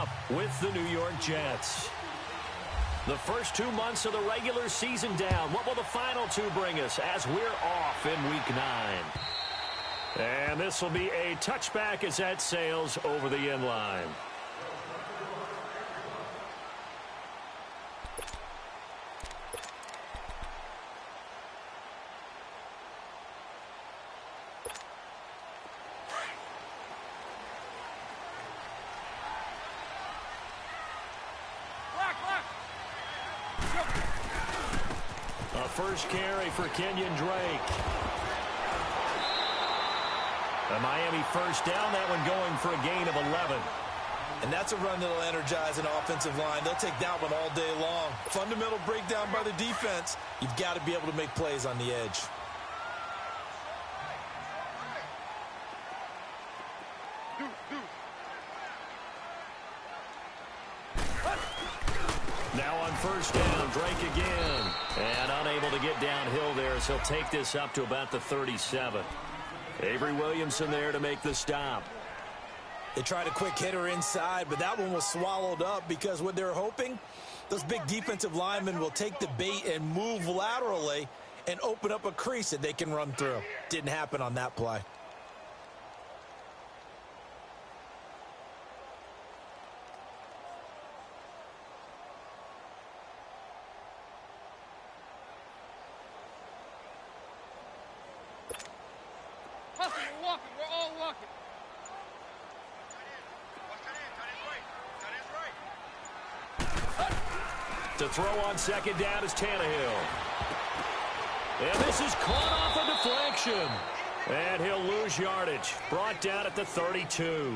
up with the New York Jets. The first 2 months of the regular season down. What will the final two bring us as we're off in Week 9? And this will be a touchback as that sails over the end line. A first carry for Kenyon Drake. A Miami first down, that one going for a gain of 11. And that's a run that'll energize an offensive line. They'll take that one all day long. Fundamental breakdown by the defense. You've got to be able to make plays on the edge. Now on first down, Drake again. And unable to get downhill there, so he'll take this up to about the 37. Avery Williamson there to make the stop. They tried a quick hitter inside, but that one was swallowed up because what they're hoping, those big defensive linemen will take the bait and move laterally and open up a crease that they can run through. Didn't happen on that play. To throw on second down is Tannehill. And this is caught off a deflection. And he'll lose yardage. Brought down at the 32.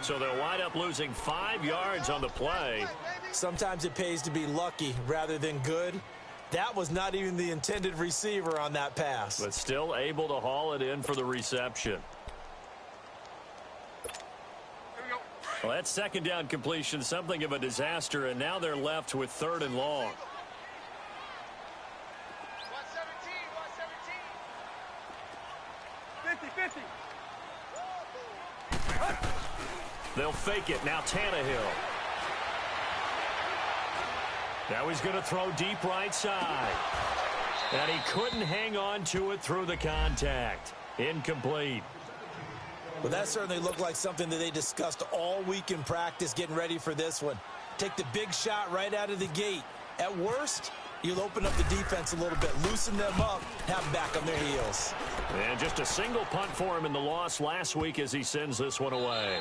So they'll wind up losing 5 yards on the play. Sometimes it pays to be lucky rather than good. That was not even the intended receiver on that pass. But still able to haul it in for the reception. Well, that second down completion, something of a disaster, and now they're left with 3rd and long. 50-50. They'll fake it. Now Tannehill. Now he's going to throw deep right side. And he couldn't hang on to it through the contact. Incomplete. Well, that certainly looked like something that they discussed all week in practice getting ready for this one. Take the big shot right out of the gate. At worst, you'll open up the defense a little bit, loosen them up, have them back on their heels. And just a single punt for him in the loss last week as he sends this one away.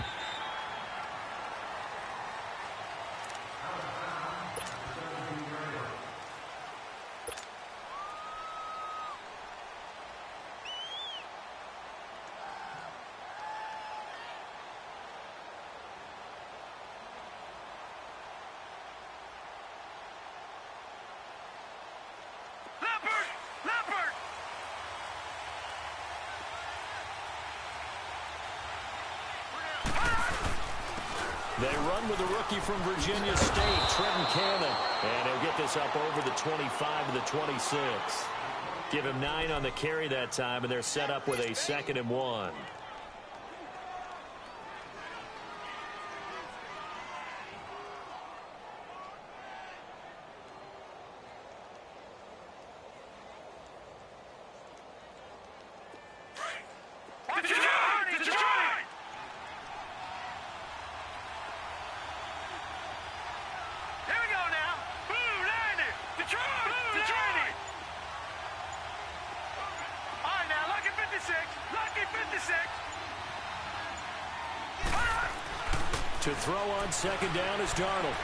They run with the rookie from Virginia State, Trenton Cannon. And he'll get this up over the 25 to the 26. Give him 9 on the carry that time, and they're set up with a 2nd and 1. To throw on second down is Darnold.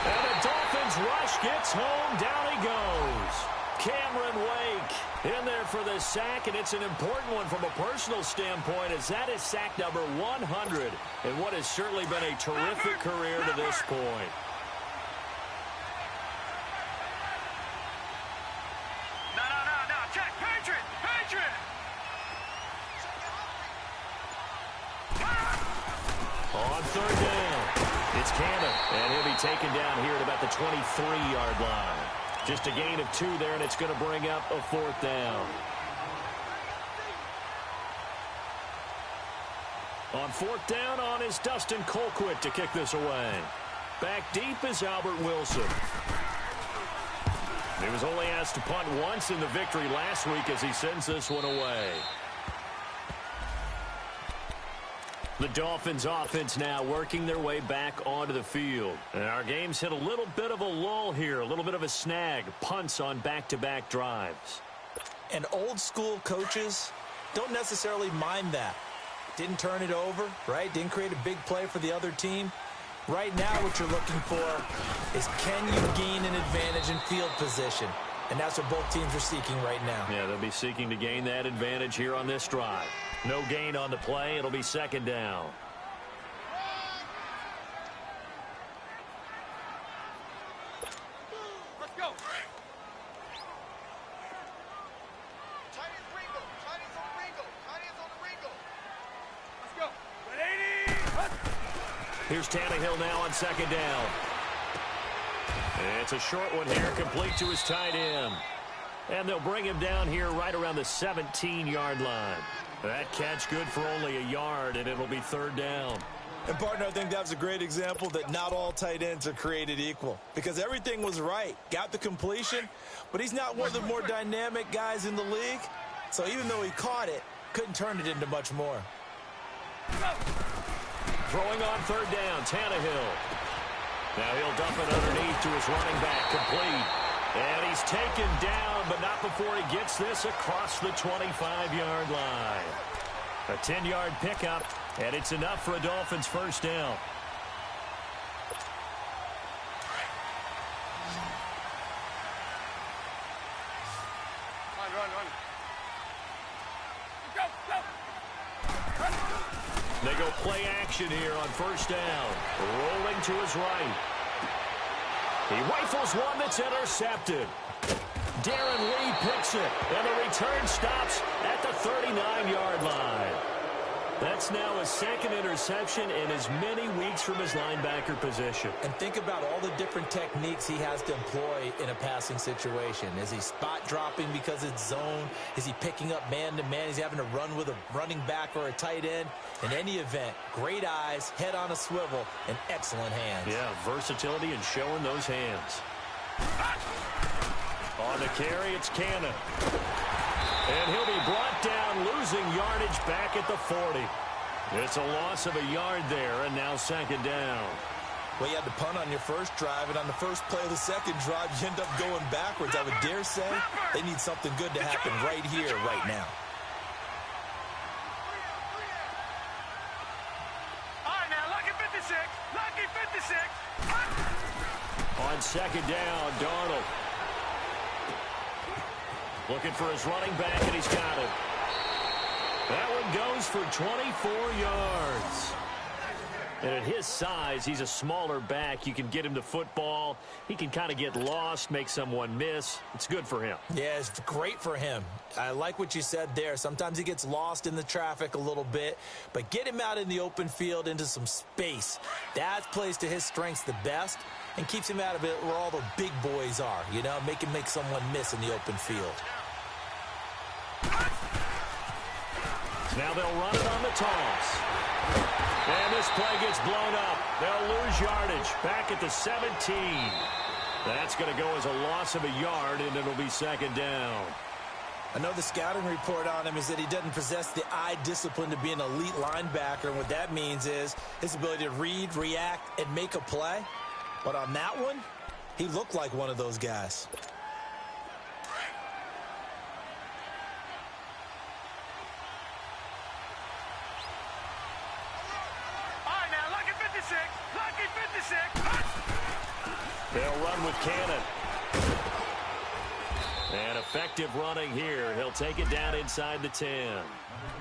And the Dolphins rush gets home. Down he goes. Cameron Wake in there for the sack, and it's an important one from a personal standpoint as that is sack number 100 in what has certainly been a terrific career to this point. No. Check. Patriot. On third down, it's Cannon, and he'll be taken down here at about the 23-yard line. Just a gain of 2 there, and it's going to bring up a 4th down. On fourth down on is Dustin Colquitt to kick this away. Back deep is Albert Wilson. He was only asked to punt once in the victory last week as he sends this one away. The Dolphins offense now working their way back onto the field. And our game's hit a little bit of a lull here, a little bit of a snag. Punts on back-to-back drives. And old school coaches don't necessarily mind that. Didn't turn it over, right? Didn't create a big play for the other team. Right now what you're looking for is, can you gain an advantage in field position? And that's what both teams are seeking right now. Yeah, they'll be seeking to gain that advantage here on this drive. No gain on the play. It'll be second down. Let's go. Chinese Ringo. Chinese on Ringo. Chinese on Ringo. Let's go. 180. Here's Tannehill now on second down. It's a short one here, complete to his tight end. And they'll bring him down here right around the 17-yard line. That catch good for only a yard, and it'll be third down. And, partner, I think that's a great example that not all tight ends are created equal, because everything was right. Got the completion, but he's not one of the more dynamic guys in the league. So even though he caught it, couldn't turn it into much more. Throwing on third down, Tannehill. Now he'll dump it underneath to his running back, complete. And he's taken down, but not before he gets this across the 25-yard line. A 10-yard pickup, and it's enough for a Dolphins first down. Run. They go play action here on first down. Rolling to his right. He rifles one that's intercepted. Darren Lee picks it, and the return stops at the 39-yard line. That's now his second interception in as many weeks from his linebacker position. And think about all the different techniques he has to employ in a passing situation. Is he spot dropping because it's zone? Is he picking up man-to-man? He's having to run with a running back or a tight end. In any event, great eyes, head on a swivel, and excellent hands. Yeah, versatility and showing those hands. On the carry, it's Cannon. And he'll be brought down, losing yardage back at the 40. It's a loss of a yard there, and now second down. Well, you had to punt on your first drive, and on the first play of the second drive, you end up going backwards. I would dare say they need something good to happen right here, right now. All right, now, lucky 56. Lucky 56. On second down, Darnold. Looking for his running back, and he's got it. That one goes for 24 yards. And at his size, he's a smaller back. You can get him the football. He can kind of get lost, make someone miss. It's good for him. Yeah, it's great for him. I like what you said there. Sometimes he gets lost in the traffic a little bit, but get him out in the open field into some space. That plays to his strengths the best and keeps him out of it where all the big boys are, you know, make someone miss in the open field. Now they'll run it on the toss. And this play gets blown up. They'll lose yardage back at the 17. That's going to go as a loss of a yard, and it'll be second down. I know the scouting report on him is that he doesn't possess the eye discipline to be an elite linebacker. And what that means is his ability to read, react, and make a play. But on that one, he looked like one of those guys. They'll run with Cannon. And effective running here. He'll take it down inside the 10.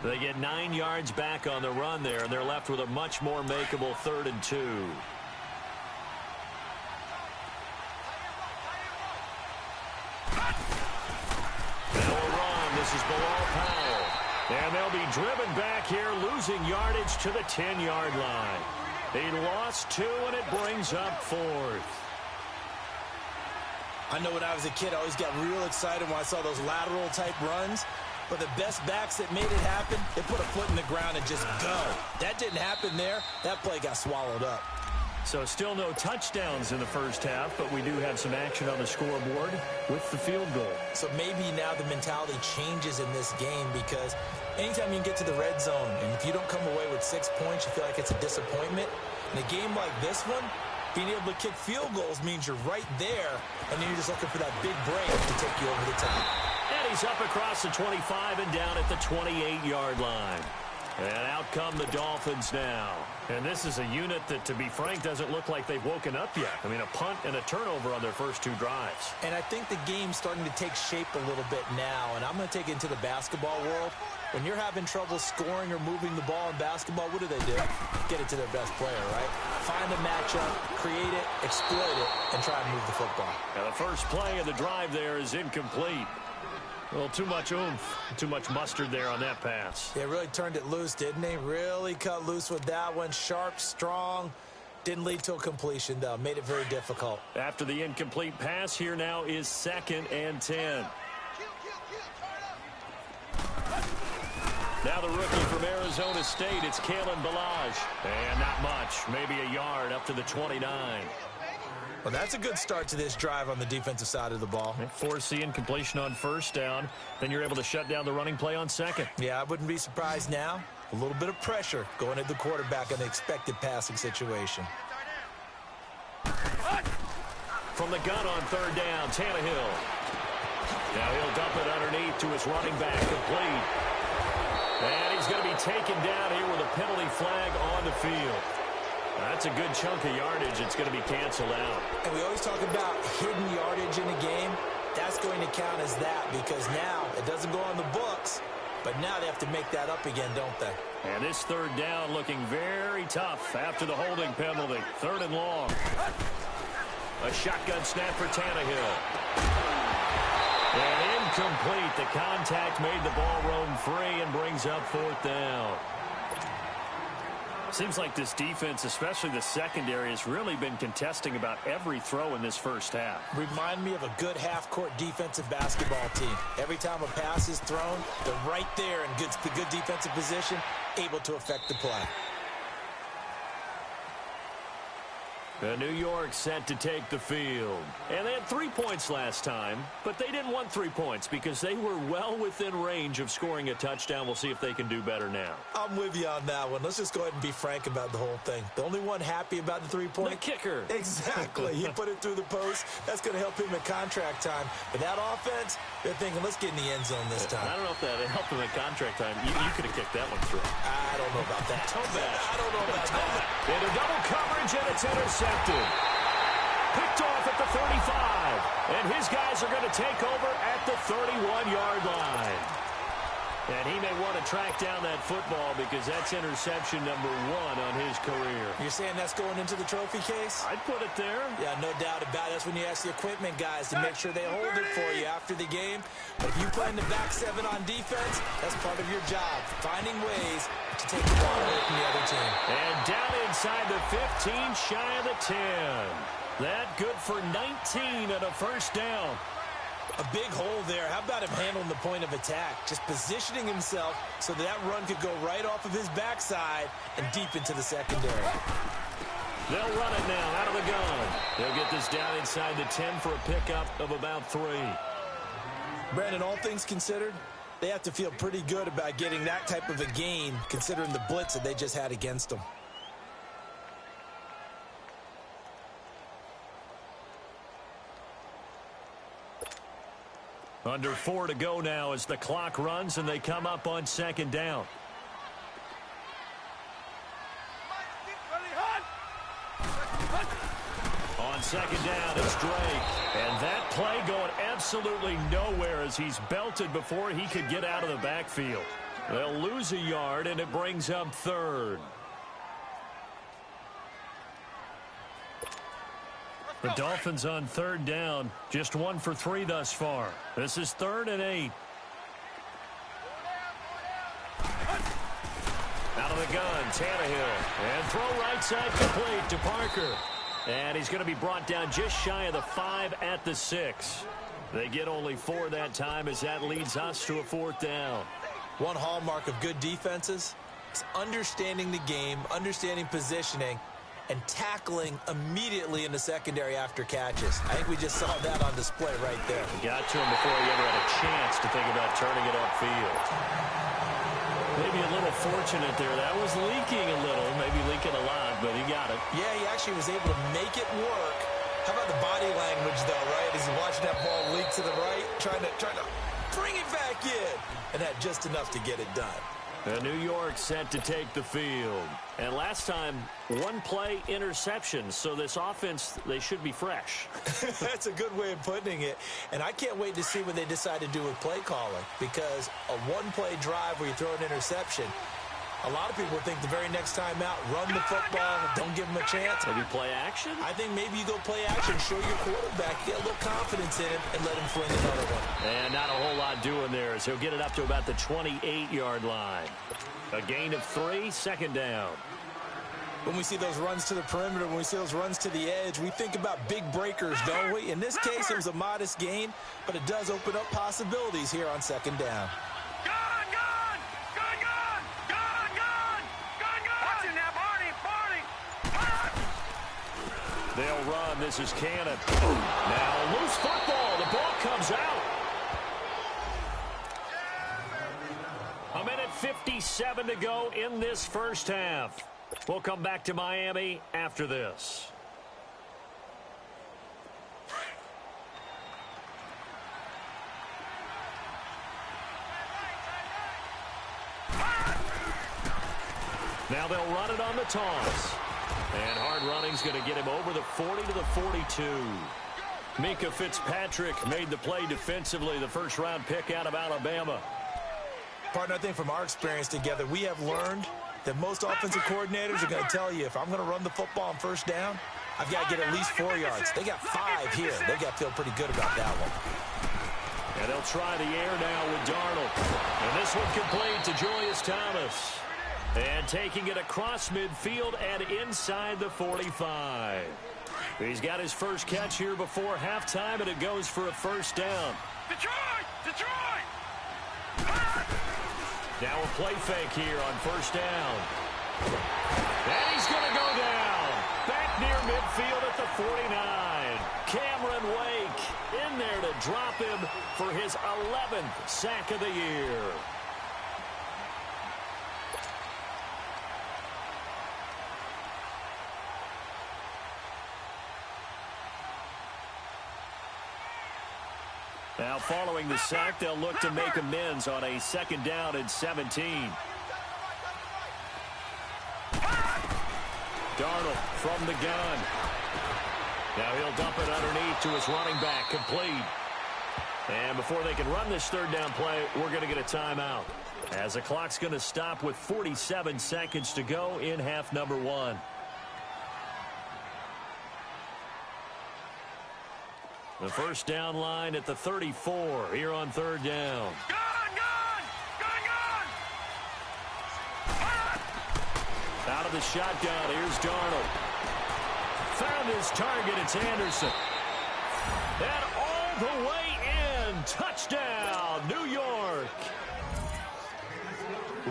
They get 9 yards back on the run there, and they're left with a much more makeable 3rd and 2. Now a run. This is Bilal Powell. And they'll be driven back here, losing yardage to the 10-yard line. He lost 2, and it brings up 4th. I know when I was a kid, I always got real excited when I saw those lateral-type runs. But the best backs that made it happen, they put a foot in the ground and just go. That didn't happen there. That play got swallowed up. So still no touchdowns in the first half, but we do have some action on the scoreboard with the field goal. So maybe now the mentality changes in this game because anytime you can get to the red zone, and if you don't come away with 6 points, you feel like it's a disappointment. In a game like this one, being able to kick field goals means you're right there, and then you're just looking for that big break to take you over the top. And he's up across the 25 and down at the 28-yard line. And out come the Dolphins now. And this is a unit that, to be frank, doesn't look like they've woken up yet. I mean, a punt and a turnover on their first 2 drives. And I think the game's starting to take shape a little bit now, and I'm going to take it into the basketball world. When you're having trouble scoring or moving the ball in basketball, what do? Get it to their best player, right? Find a matchup, create it, exploit it, and try and move the football. Now, the first play of the drive there is incomplete. A little too much oomph, too much mustard there on that pass. They really turned it loose, didn't they? Really cut loose with that one. Sharp, strong. Didn't lead to a completion, though. Made it very difficult. After the incomplete pass, here now is 2nd and 10. Now the rookie from Arizona State, it's Kalen Ballage. And not much, maybe a yard up to the 29. Well, that's a good start to this drive on the defensive side of the ball. Force the incompletion on first down. Then you're able to shut down the running play on second. Yeah, I wouldn't be surprised now. A little bit of pressure going at the quarterback in the expected passing situation. From the gun on 3rd down, Tannehill. Now he'll dump it underneath to his running back, complete. And he's going to be taken down here with a penalty flag on the field. That's a good chunk of yardage. It's going to be canceled out. And we always talk about hidden yardage in a game. That's going to count as that because now it doesn't go on the books, but now they have to make that up again, don't they? And this 3rd down looking very tough after the holding penalty. 3rd and long. A shotgun snap for Tannehill. And incomplete. The contact made the ball roam free and brings up 4th down. Seems like this defense, especially the secondary, has really been contesting about every throw in this first half. Remind me of a good half-court defensive basketball team. Every time a pass is thrown, they're right there in good defensive position, able to affect the play. New York set to take the field. And they had 3 points last time, but they didn't want 3 points because they were well within range of scoring a touchdown. We'll see if they can do better now. I'm with you on that one. Let's just go ahead and be frank about the whole thing. The only one happy about the 3-point? The kicker. Exactly. He put it through the post. That's going to help him at contract time. But that offense, they're thinking, let's get in the end zone this time. I don't know if that helped him at contract time. You could have kicked that one through. I don't know about that. I don't know about that. Into double coverage, and it's intercepted. Picked off at the 35. And his guys are going to take over at the 31-yard line. And he may want to track down that football because that's interception number 1 on his career. You're saying that's going into the trophy case? I'd put it there. Yeah, no doubt about it. That's when you ask the equipment guys to make sure they hold it for you after the game. But if you play in the back 7 on defense, that's part of your job, finding ways to take the ball away from the other team. And down inside the 15, shy of the 10. That good for 19 at a first down. A big hole there. How about him handling the point of attack? Just positioning himself so that run could go right off of his backside and deep into the secondary. They'll run it now out of the gun. They'll get this down inside the 10 for a pickup of about 3. Brandon, all things considered, they have to feel pretty good about getting that type of a gain considering the blitz that they just had against them. Under 4 to go now as the clock runs and they come up on 2nd down. On 2nd down, it's Drake. And that play going absolutely nowhere as he's belted before he could get out of the backfield. They'll lose a yard and it brings up 3rd. The Dolphins on 3rd down, just 1 for 3 thus far. This is 3rd and 8. Out of the gun, Tannehill. And throw right side complete to Parker. And he's going to be brought down just shy of the 5 at the 6. They get only 4 that time as that leads us to a 4th down. One hallmark of good defenses is understanding the game, understanding positioning, and tackling immediately in the secondary after catches. I think we just saw that on display right there. Got to him before he ever had a chance to think about turning it upfield. Maybe a little fortunate there. That was leaking a little, maybe leaking a lot, but he got it. Yeah, he actually was able to make it work. How about the body language, though, right? As he's watching that ball leak to the right, trying to bring it back in. And had just enough to get it done. New York set to take the field. And last time, 1-play interception. So this offense, they should be fresh. That's a good way of putting it. And I can't wait to see what they decide to do with play calling. Because a 1-play drive where you throw an interception, a lot of people think the very next time out, run the football, don't give them a chance. Maybe play action? I think maybe you go play action, show your quarterback, get a little confidence in him, and let him fling another one. And not a whole lot doing there as he'll get it up to about the 28-yard line. A gain of 3, 2nd down. When we see those runs to the perimeter, when we see those runs to the edge, we think about big breakers, don't we? In this case, it was a modest gain, but it does open up possibilities here on 2nd down. They'll run. This is Cannon. Now loose football. The ball comes out. 1:57 to go in this first half. We'll come back to Miami after this. Now they'll run it on the toss. And hard running's going to get him over the 40 to the 42. Mika Fitzpatrick made the play defensively, the first-round pick out of Alabama. Partner, I think from our experience together, we have learned that most offensive coordinators are going to tell you, if I'm going to run the football on 1st down, I've got to get at least 4 yards. They got 5 here. They've got to feel pretty good about that one. And they'll try the air now with Darnold. And this one complete to Julius Thomas. And taking it across midfield and inside the 45. He's got his first catch here before halftime, and it goes for a 1st down. Detroit! Now a play fake here on 1st down. And he's going to go down. Back near midfield at the 49. Cameron Wake in there to drop him for his 11th sack of the year. Now following the sack, they'll look to make amends on a 2nd down and 17. Darnold from the gun. Now he'll dump it underneath to his running back, complete. And before they can run this 3rd down play, we're going to get a timeout, as the clock's going to stop with 47 seconds to go in half number 1. The 1st down line at the 34 here on 3rd down. Out of the shotgun, here's Darnold. Found his target, it's Anderson. And all the way in, touchdown, New York.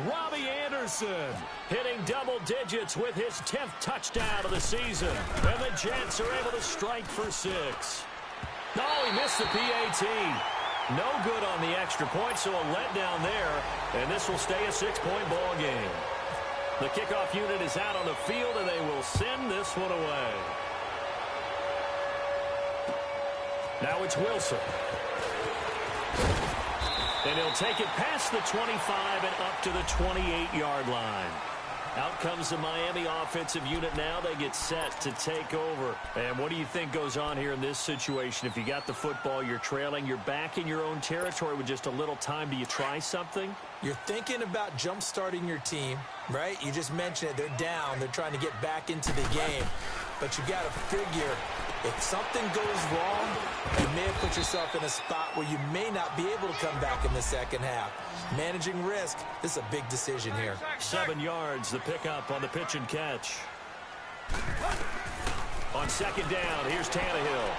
Robbie Anderson hitting double digits with his 10th touchdown of the season. And the Jets are able to strike for 6. No, he missed the PAT. No good on the extra point, so a letdown there. And this will stay a 6-point ball game. The kickoff unit is out on the field, and they will send this one away. Now it's Wilson. And he'll take it past the 25 and up to the 28-yard line. Out comes the Miami offensive unit now. They get set to take over. And what do you think goes on here in this situation? If you got the football, you're trailing, you're back in your own territory with just a little time. Do you try something? You're thinking about jump-starting your team, right? You just mentioned it. They're down. They're trying to get back into the game. But you got to figure, if something goes wrong, you may have put yourself in a spot where you may not be able to come back in the 2nd half. Managing risk, this is a big decision here. 7 yards, the pickup on the pitch and catch. On 2nd down, here's Tannehill.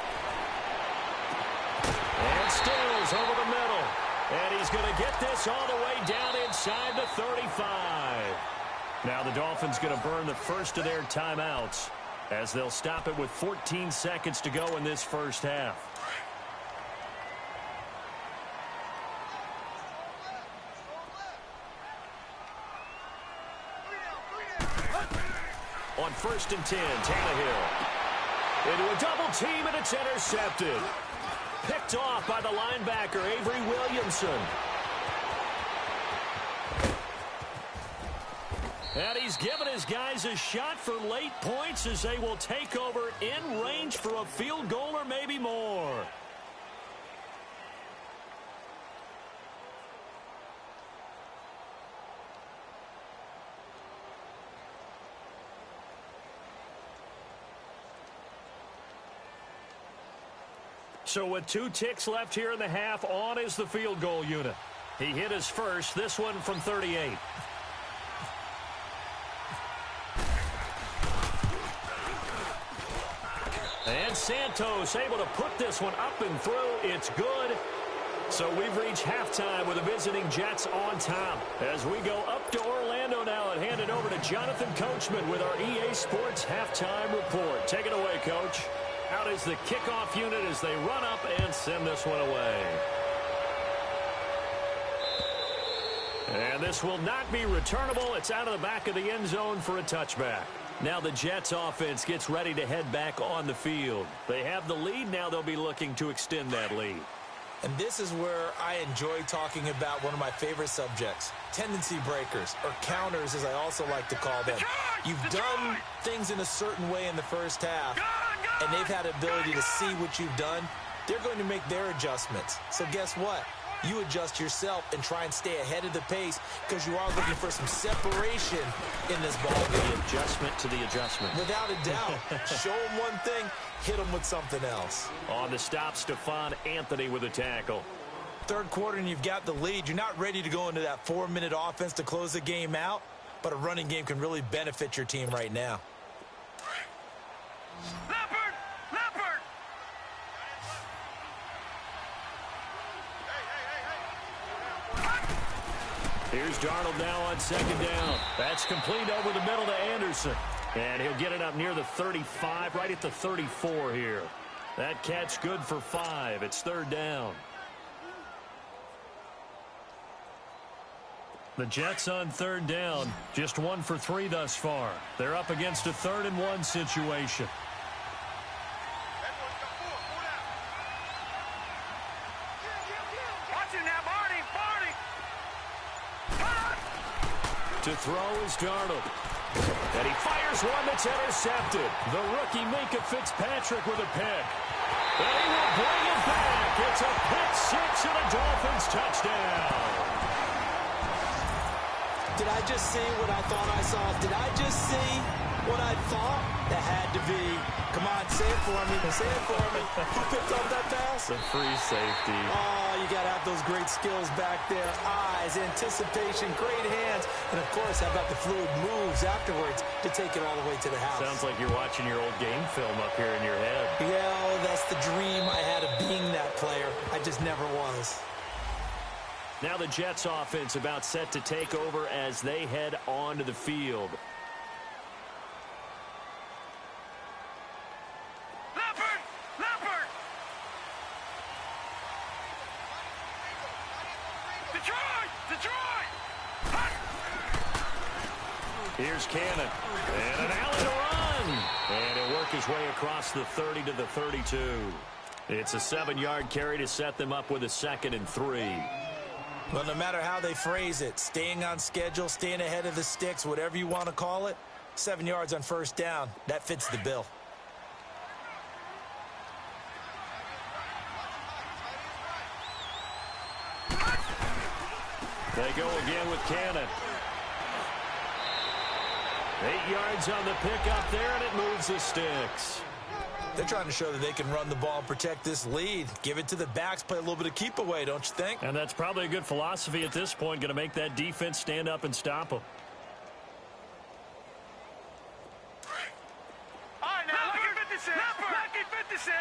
And goes over the middle. And he's going to get this all the way down inside the 35. Now the Dolphins going to burn the first of their timeouts as they'll stop it with 14 seconds to go in this first half. On 1st and 10, Tannehill. Into a double team, and it's intercepted. Picked off by the linebacker, Avery Williamson. And he's given his guys a shot for late points as they will take over in range for a field goal or maybe more. So with 2 ticks left here in the half, on is the field goal unit. He hit his first, this one from 38. And Santos able to put this one up and through. It's good. So we've reached halftime with the visiting Jets on top. As we go up to Orlando now and hand it over to Jonathan Coachman with our EA Sports halftime report. Take it away, Coach. Out is the kickoff unit as they run up and send this one away. And this will not be returnable. It's out of the back of the end zone for a touchback. Now the Jets offense gets ready to head back on the field. They have the lead. Now they'll be looking to extend that lead. And this is where I enjoy talking about one of my favorite subjects, tendency breakers, or counters as I also like to call them. You've done things in a certain way in the first half, and they've had the ability to see what you've done. They're going to make their adjustments. So guess what? You adjust yourself and try and stay ahead of the pace because you are looking for some separation in this ball game. The adjustment to the adjustment. Without a doubt. Show them one thing, hit them with something else. On the stop, Stephon Anthony with a tackle. Third quarter and you've got the lead. You're not ready to go into that 4-minute offense to close the game out, but a running game can really benefit your team right now. Here's Darnold now on 2nd down. That's complete over the middle to Anderson. And he'll get it up near the 35, right at the 34 here. That catch good for 5. It's 3rd down. The Jets on 3rd down, just 1 for 3 thus far. They're up against a 3rd and 1 situation. To throw is Darnold. And he fires one that's intercepted. The rookie Minkah Fitzpatrick with a pick. And he will bring it back. It's a pick 6 and a Dolphins touchdown. Did I just see what I thought I saw? Did I just see what I thought? That had to be. Come on, say it for me. Say it for me. Who picked up that pass? The free safety. Oh, you got to have those great skills back there. Eyes, anticipation, great hands. And, of course, how about the fluid moves afterwards to take it all the way to the house? Sounds like you're watching your old game film up here in your head. Yeah, that's the dream I had of being that player. I just never was. Now the Jets offense about set to take over as they head onto the field. Here's Cannon. And an alley to run. And he'll work his way across the 30 to the 32. It's a 7-yard carry to set them up with a 2nd and 3. Well, no matter how they phrase it, staying on schedule, staying ahead of the sticks, whatever you want to call it, 7 yards on 1st down, that fits the bill. They go again with Cannon. 8 yards on the pickup there, and it moves the sticks. They're trying to show that they can run the ball and protect this lead. Give it to the backs, play a little bit of keep away, don't you think? And that's probably a good philosophy at this point, going to make that defense stand up and stop them. All right, now, lucky 56. Lucky 56.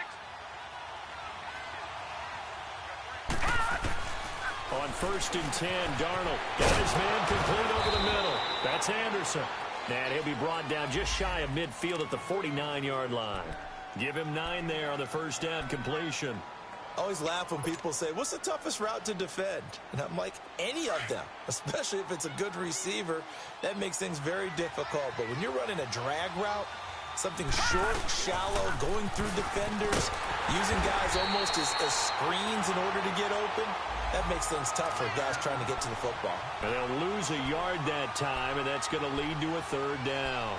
On 1st and 10, Darnold got his man complete over the middle. That's Anderson. And he'll be brought down just shy of midfield at the 49-yard line. Give him 9 there on the first down completion. I always laugh when people say, what's the toughest route to defend? And I'm like, any of them, especially if it's a good receiver. That makes things very difficult. But when you're running a drag route, something short, shallow, going through defenders, using guys almost as screens in order to get open, that makes things tough for guys trying to get to the football. And they'll lose a yard that time, and that's going to lead to a 3rd down.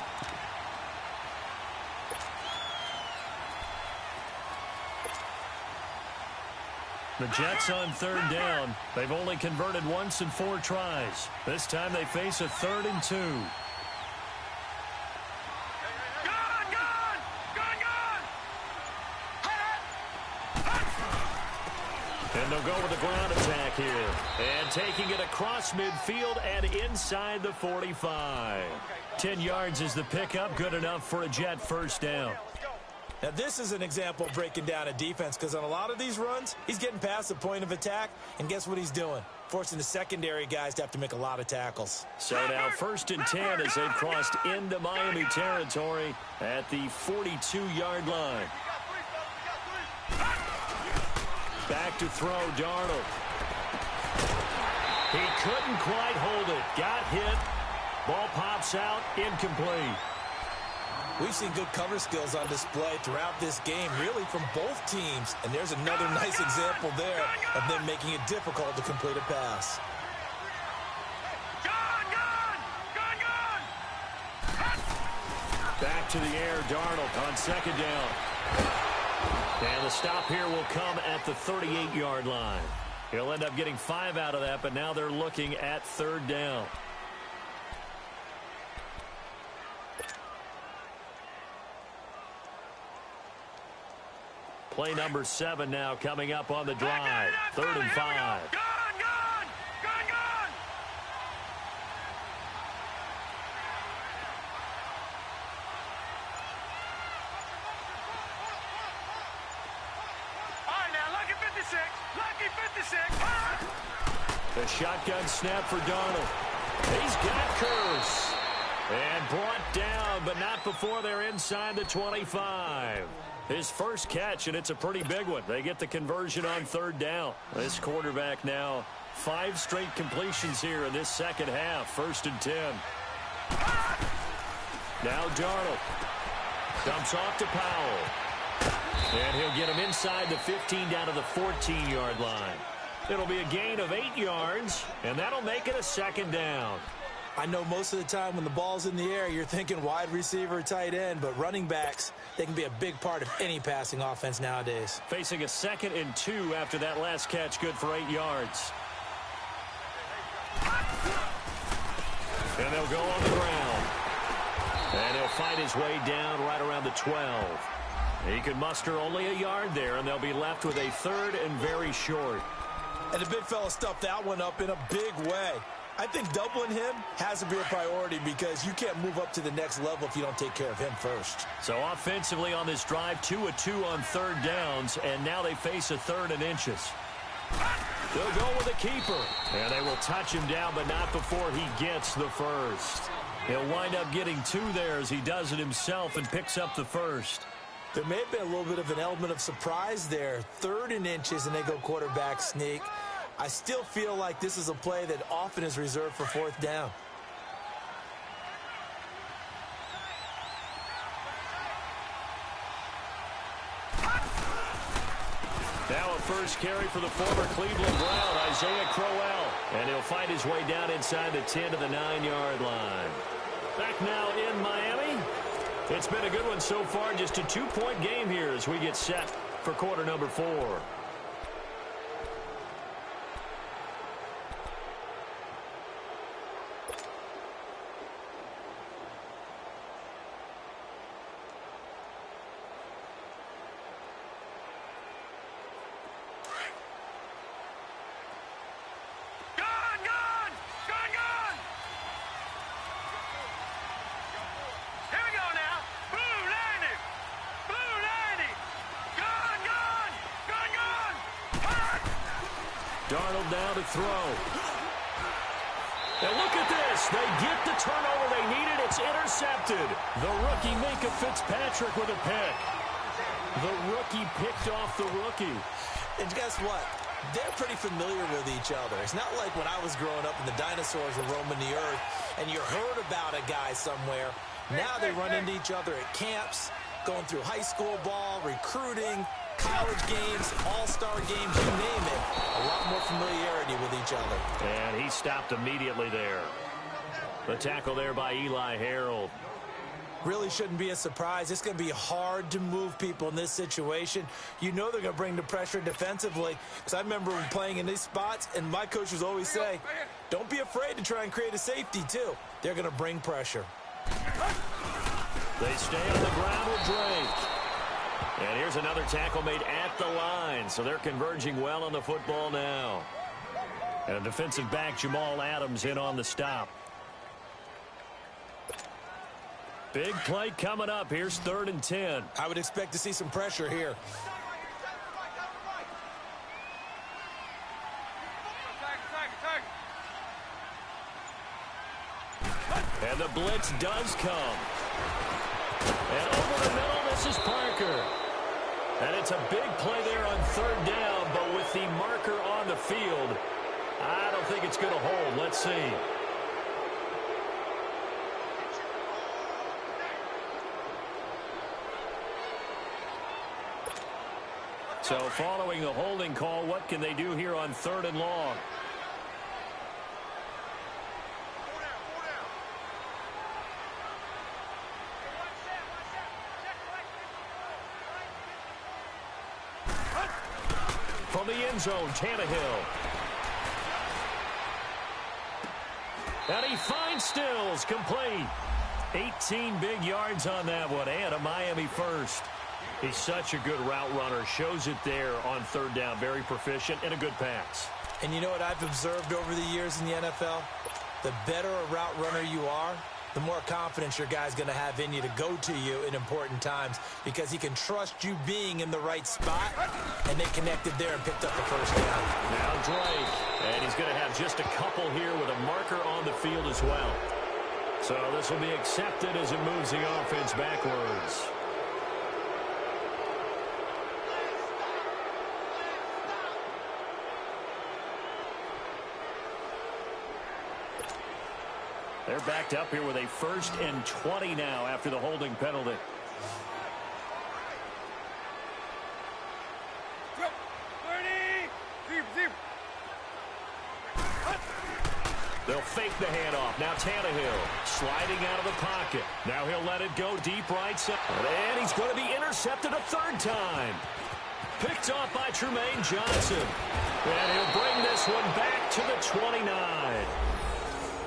The Jets on 3rd down. They've only converted once in 4 tries. This time they face a 3rd and 2. And they'll go with a ground attack here. And taking it across midfield and inside the 45. 10 yards is the pickup. Good enough for a Jet first down. Now, this is an example of breaking down a defense, because on a lot of these runs, he's getting past the point of attack, and guess what he's doing? Forcing the secondary guys to have to make a lot of tackles. So now 1st and 10 as they've crossed into Miami territory at the 42-yard line. Back to throw, Darnold. He couldn't quite hold it. Got hit. Ball pops out, incomplete. We've seen good cover skills on display throughout this game, really from both teams. And there's another nice example there of them making it difficult to complete a pass. Back to the air, Darnold on 2nd down. And the stop here will come at the 38-yard line. He'll end up getting 5 out of that, but now they're looking at 3rd down. Play number 7 now coming up on the drive. 3rd and 5. The shotgun snap for Darnold. He's got Curse. And brought down, but not before they're inside the 25. His first catch, and it's a pretty big one. They get the conversion on 3rd down. This quarterback now 5 straight completions here in this second half. 1st and 10. Now Darnold dumps off to Powell. And he'll get him inside the 15 down to the 14-yard line. It'll be a gain of 8 yards, and that'll make it a 2nd down. I know most of the time when the ball's in the air, you're thinking wide receiver, tight end, but running backs, they can be a big part of any passing offense nowadays. Facing a 2nd and 2 after that last catch, good for 8 yards. And they'll go on the ground. And he'll find his way down right around the 12. He can muster only a yard there, and they'll be left with a 3rd and very short. And the big fella stuffed that one up in a big way. I think doubling him has to be a priority, because you can't move up to the next level if you don't take care of him first. So offensively on this drive, 2 of 2 on 3rd downs, and now they face a 3rd and inches. They'll go with a keeper, and they will touch him down, but not before he gets the first. He'll wind up getting 2 there as he does it himself and picks up the first. There may have been a little bit of an element of surprise there. 3rd and inches, and they go quarterback sneak. I still feel like this is a play that often is reserved for 4th down. Now a first carry for the former Cleveland Brown, Isaiah Crowell. And he'll find his way down inside the 10 to the 9-yard line. Back now in Miami. It's been a good one so far. Just a 2-point game here as we get set for quarter number 4. Darnold now to throw. And look at this. They get the turnover they needed. It's intercepted. The rookie Minkah Fitzpatrick with a pick. The rookie picked off the rookie. And guess what? They're pretty familiar with each other. It's not like when I was growing up and the dinosaurs were roaming the earth and you heard about a guy somewhere. Now they run into each other at camps, going through high school ball, recruiting, college games, all-star games, you name it. A lot more familiarity with each other. And he stopped immediately there. The tackle there by Eli Harold. Really shouldn't be a surprise. It's going to be hard to move people in this situation. You know they're going to bring the pressure defensively. Because I remember when playing in these spots, and my coaches always say, don't be afraid to try and create a safety, too. They're going to bring pressure. They stay on the ground with Drake. And here's another tackle made at the line. So they're converging well on the football now. And defensive back Jamal Adams in on the stop. Big play coming up. Here's 3rd and 10. I would expect to see some pressure here. And the blitz does come. And over the middle, this is Parker. And it's a big play there on 3rd down, but with the marker on the field, I don't think it's going to hold. Let's see. So following the holding call, what can they do here on 3rd and long? From the end zone, Tannehill. And he finds Stills, complete. 18 big yards on that one, and a Miami first. He's such a good route runner. Shows it there on 3rd down. Very proficient and a good pass. And you know what I've observed over the years in the NFL? The better a route runner you are, the more confidence your guy's going to have in you to go to you in important times because he can trust you being in the right spot, and they connected there and picked up the 1st down. Now Drake, and he's going to have just a couple here with a marker on the field as well. So this will be accepted as it moves the offense backwards. They're backed up here with a 1st and 20 now after the holding penalty. They'll fake the handoff. Now Tannehill sliding out of the pocket. Now he'll let it go deep right side. And he's going to be intercepted a 3rd time. Picked off by Tremaine Johnson. And he'll bring this one back to the 29.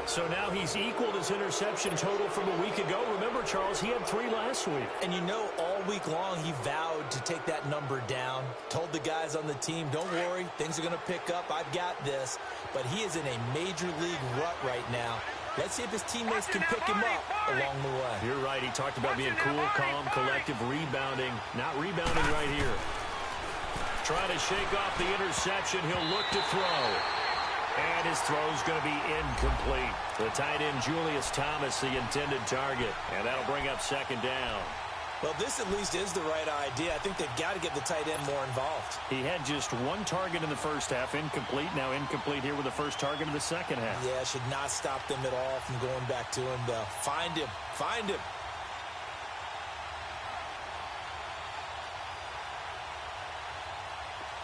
So now he's equaled his interception total from a week ago. Remember, Charles, he had 3 last week. And you know, all week long he vowed to take that number down. Told the guys on the team, don't worry, things are going to pick up. I've got this. But he is in a major league rut right now. Let's see if his teammates can pick him up along the way. You're right. He talked about being cool, calm, collective, rebounding. Not rebounding right here. Trying to shake off the interception. He'll look to throw. And his throw's going to be incomplete. The tight end, Julius Thomas, the intended target. And that'll bring up 2nd down. Well, this at least is the right idea. I think they've got to get the tight end more involved. He had just 1 target in the 1st half, incomplete. Now incomplete here with the 1st target in the 2nd half. Yeah, should not stop them at all from going back to him, though. Find him. Find him.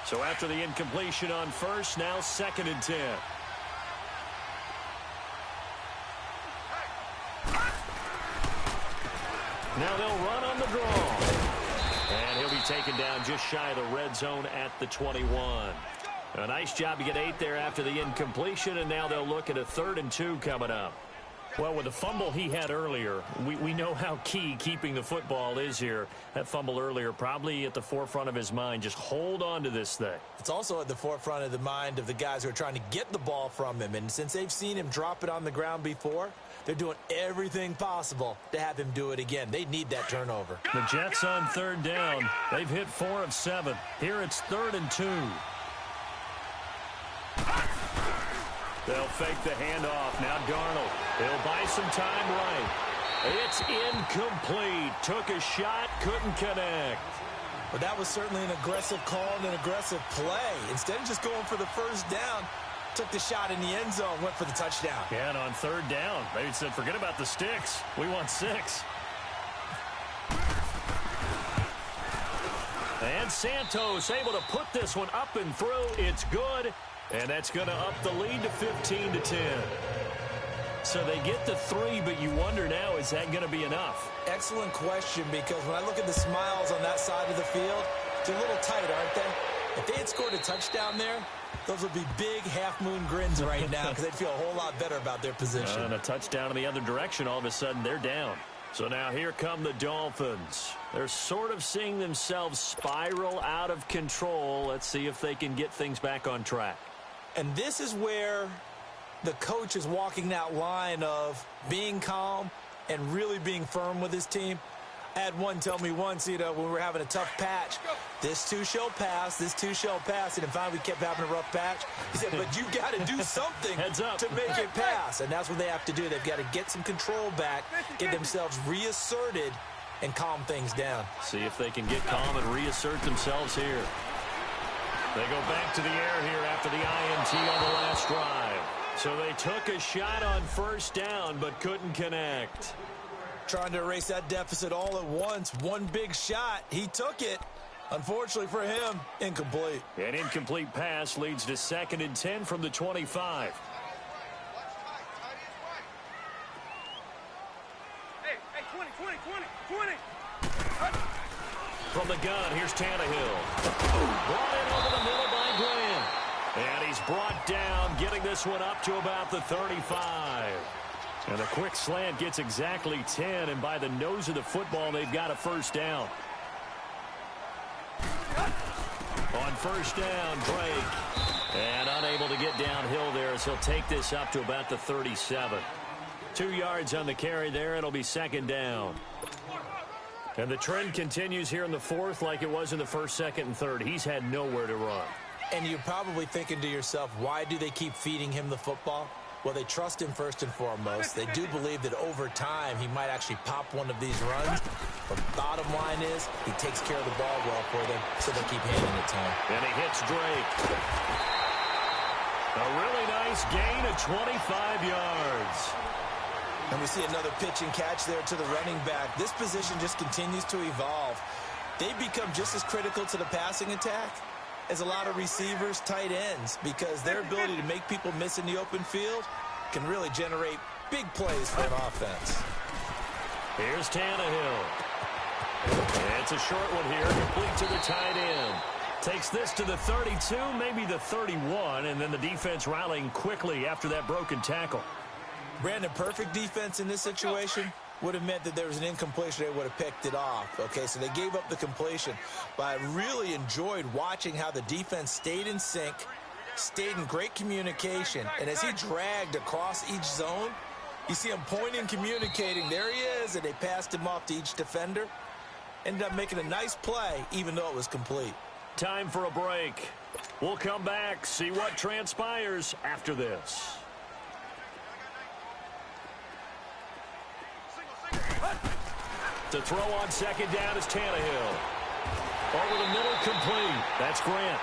So after the incompletion on 1st, now 2nd and 10. Now they'll run on the draw. And he'll be taken down just shy of the red zone at the 21. A nice job to get 8 there after the incompletion, and now they'll look at a 3rd and 2 coming up. Well, with the fumble he had earlier, we know how key keeping the football is here. That fumble earlier probably at the forefront of his mind. Just hold on to this thing. It's also at the forefront of the mind of the guys who are trying to get the ball from him. And since they've seen him drop it on the ground before, they're doing everything possible to have him do it again. They need that turnover. The Jets on 3rd down. They've hit 4 of 7. Here it's 3rd and 2. They'll fake the handoff. Now Darnold. He'll buy some time right. It's incomplete. Took a shot, couldn't connect. Well, that was certainly an aggressive call and an aggressive play. Instead of just going for the first down, took the shot in the end zone, went for the touchdown. Yeah, and on third down, they said, forget about the sticks. We want 6. And Santos able to put this one up and through. It's good. And that's going to up the lead to 15-10. So they get the 3, but you wonder now, is that going to be enough? Excellent question, because when I look at the smiles on that side of the field, they're a little tight, aren't they? If they had scored a touchdown there, those would be big half-moon grins right now because they'd feel a whole lot better about their position. And a touchdown in the other direction, all of a sudden they're down. So now here come the Dolphins. They're sort of seeing themselves spiral out of control. Let's see if they can get things back on track. And this is where the coach is walking that line of being calm and really being firm with his team. I had one tell me once, when we were having a tough patch, this too shall pass, this too shall pass. And finally we kept having a rough patch. He said, but you got to do something to make it pass. And that's what they have to do. They've got to get some control back, get themselves reasserted, and calm things down. See if they can get calm and reassert themselves here. They go back to the air here after the INT on the last drive. So they took a shot on first down, but couldn't connect. Trying to erase that deficit all at once. One big shot. He took it. Unfortunately for him, incomplete. An incomplete pass leads to 2nd and 10 from the 25. Hey, 20. From the gun, here's Tannehill. Brought in over the middle by Grant. And he's brought down, getting this one up to about the 35. And a quick slant gets exactly 10, and by the nose of the football, they've got a first down. On first down, Drake. And unable to get downhill there as he'll take this up to about the 37. 2 yards on the carry there. It'll be 2nd down. And the trend continues here in the 4th like it was in the 1st, 2nd, and 3rd. He's had nowhere to run. And you're probably thinking to yourself, why do they keep feeding him the football? Well, they trust him first and foremost. They do believe that over time he might actually pop one of these runs. But bottom line is he takes care of the ball well for them, so they keep handing it to him. And he hits Drake. A really nice gain of 25 yards. And we see another pitch and catch there to the running back. This position just continues to evolve. They become just as critical to the passing attack as a lot of receivers, tight ends, because their ability to make people miss in the open field can really generate big plays for an offense. Here's Tannehill. It's a short one here, complete to the tight end. Takes this to the 32, maybe the 31, and then the defense rallying quickly after that broken tackle. Brandon, perfect defense in this situation would have meant that there was an incompletion. They would have picked it off. Okay, so they gave up the completion. But I really enjoyed watching how the defense stayed in sync, stayed in great communication. And as he dragged across each zone, you see him pointing, communicating. There he is, and they passed him off to each defender. Ended up making a nice play, even though it was complete. Time for a break. We'll come back, see what transpires after this. To throw on 2nd down is Tannehill. Over the middle, complete. That's Grant.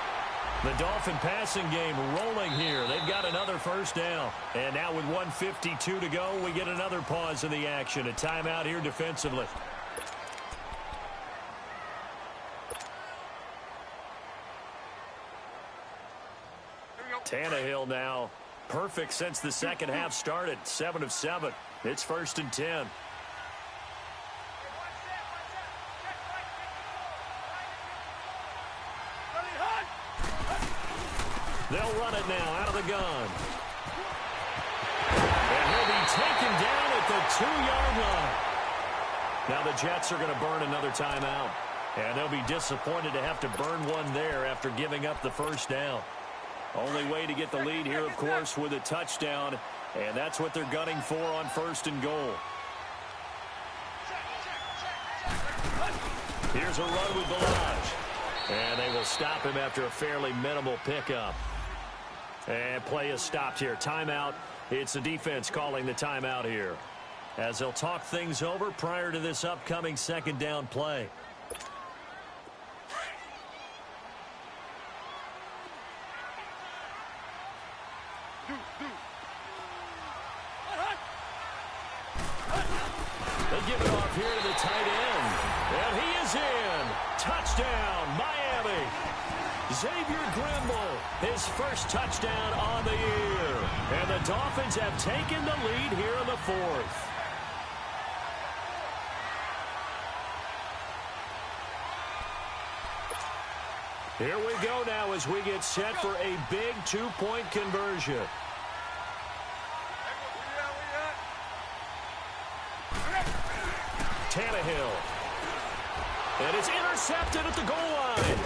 The Dolphin passing game rolling here. They've got another first down. And now with 1:52 to go, we get another pause in the action. A timeout here defensively. Tannehill now perfect since the second half started. 7 of 7. It's 1st and 10. They'll run it now out of the gun. And he'll be taken down at the 2-yard line. Now the Jets are going to burn another timeout. And they'll be disappointed to have to burn one there after giving up the first down. Only way to get the lead here, of course, with a touchdown. And that's what they're gunning for on 1st and goal. Here's a run with Balaj. And they will stop him after a fairly minimal pickup. And play is stopped here. Timeout. It's the defense calling the timeout here, as they'll talk things over prior to this upcoming second down play. They give it off here to the tight end. And he is in. Touchdown, Miami. Xavier Grimble, his first touchdown on the year. And the Dolphins have taken the lead here in the fourth. Here we go now as we get set for a big two-point conversion. Tannehill. And it's intercepted at the goal line.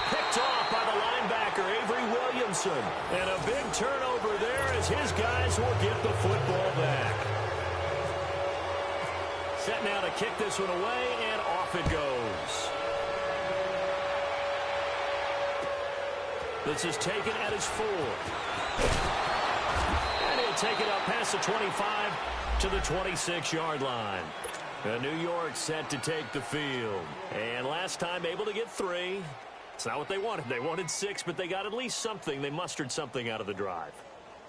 Picked off by the linebacker, Avery Williamson. And a big turnover there as his guys will get the football back. Set now to kick this one away, and off it goes. This is taken at his 4. And he'll take it up past the 25 to the 26-yard line. New York set to take the field. And last time able to get 3. It's not what they wanted. They wanted 6, but they got at least something. They mustered something out of the drive.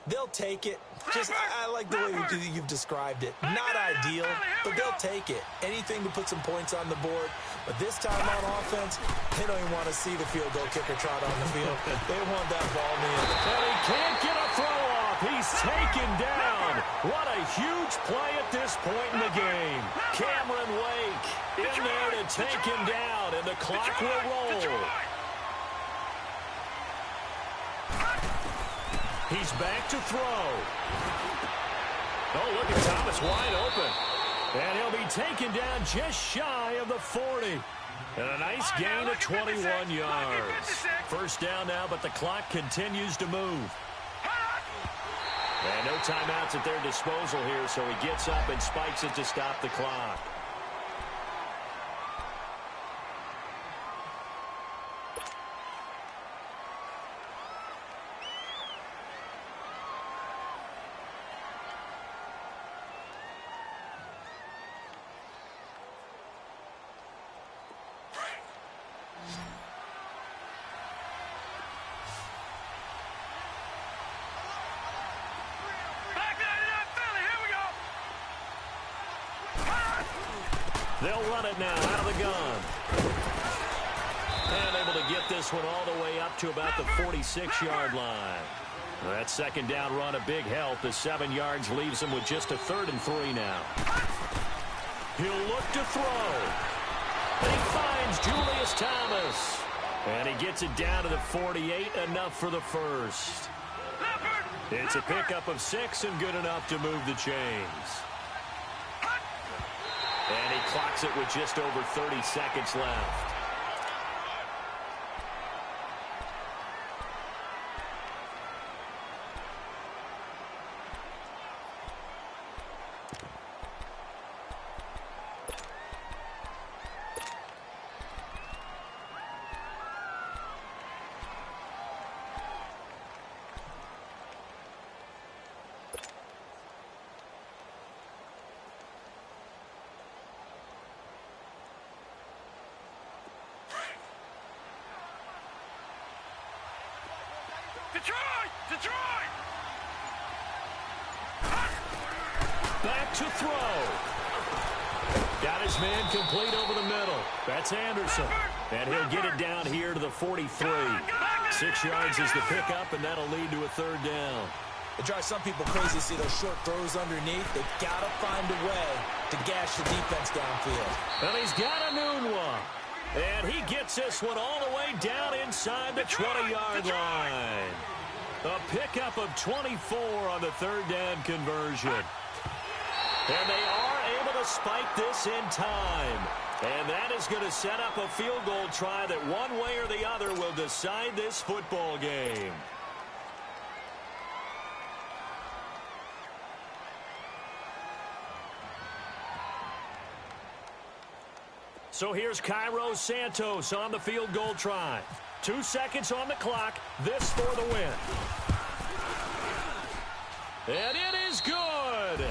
They'll take it. I like the way you've described it. Not ideal, but they'll take it. Anything to put some points on the board. But this time on offense, they don't even want to see the field goal kicker trot on the field. They want that ball in the end. And he can't get a throw off. He's taken down. What a huge play at this point in the game. Cameron Wake in there to take him down, and the clock will roll. He's back to throw. Oh, look at Thomas wide open. And he'll be taken down just shy of the 40. And a nice gain of 21 yards. First down now, but the clock continues to move. And no timeouts at their disposal here, so he gets up and spikes it to stop the clock. They'll run it now out of the gun. And able to get this one all the way up to about the 46-yard line. That second down run a big help. The 7 yards leaves him with just a 3rd and 3 now. He'll look to throw. And he finds Julius Thomas. And he gets it down to the 48, enough for the first. It's a pickup of 6 and good enough to move the chains. And he clocks it with just over 30 seconds left. Detroit! Back to throw. Got his man complete over the middle. That's Anderson. And he'll get it down here to the 43. 6 yards is the pickup, and that'll lead to a 3rd down. It drives some people crazy to see those short throws underneath. They've got to find a way to gash the defense downfield. And he's got a noon one. And he gets this one all the way down inside the 20-yard line. A pickup of 24 on the 3rd down conversion. And they are able to spike this in time. And that is going to set up a field goal try that one way or the other will decide this football game. So here's Cairo Santos on the field goal try. 2 seconds on the clock. This for the win. And it is good.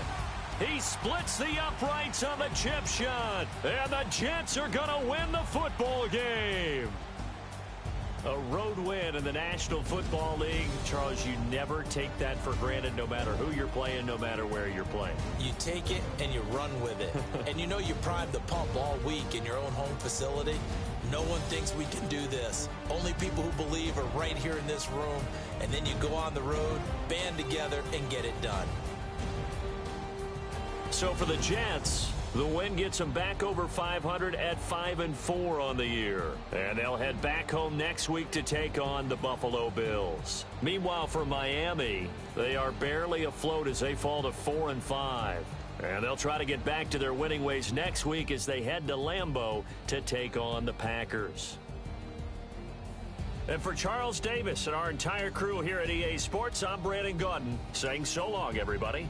He splits the uprights on the chip shot. And the Jets are going to win the football game. A road win in the National Football League. Charles, you never take that for granted no matter who you're playing, no matter where you're playing. You take it and you run with it. And you know you primed the pump all week in your own home facility. No one thinks we can do this. Only people who believe are right here in this room. And then you go on the road, band together, and get it done. So for the Jets, the win gets them back over 500 at 5-4 on the year. And they'll head back home next week to take on the Buffalo Bills. Meanwhile, for Miami, they are barely afloat as they fall to 4-5. And they'll try to get back to their winning ways next week as they head to Lambeau to take on the Packers. And for Charles Davis and our entire crew here at EA Sports, I'm Brandon Gaudin saying so long, everybody.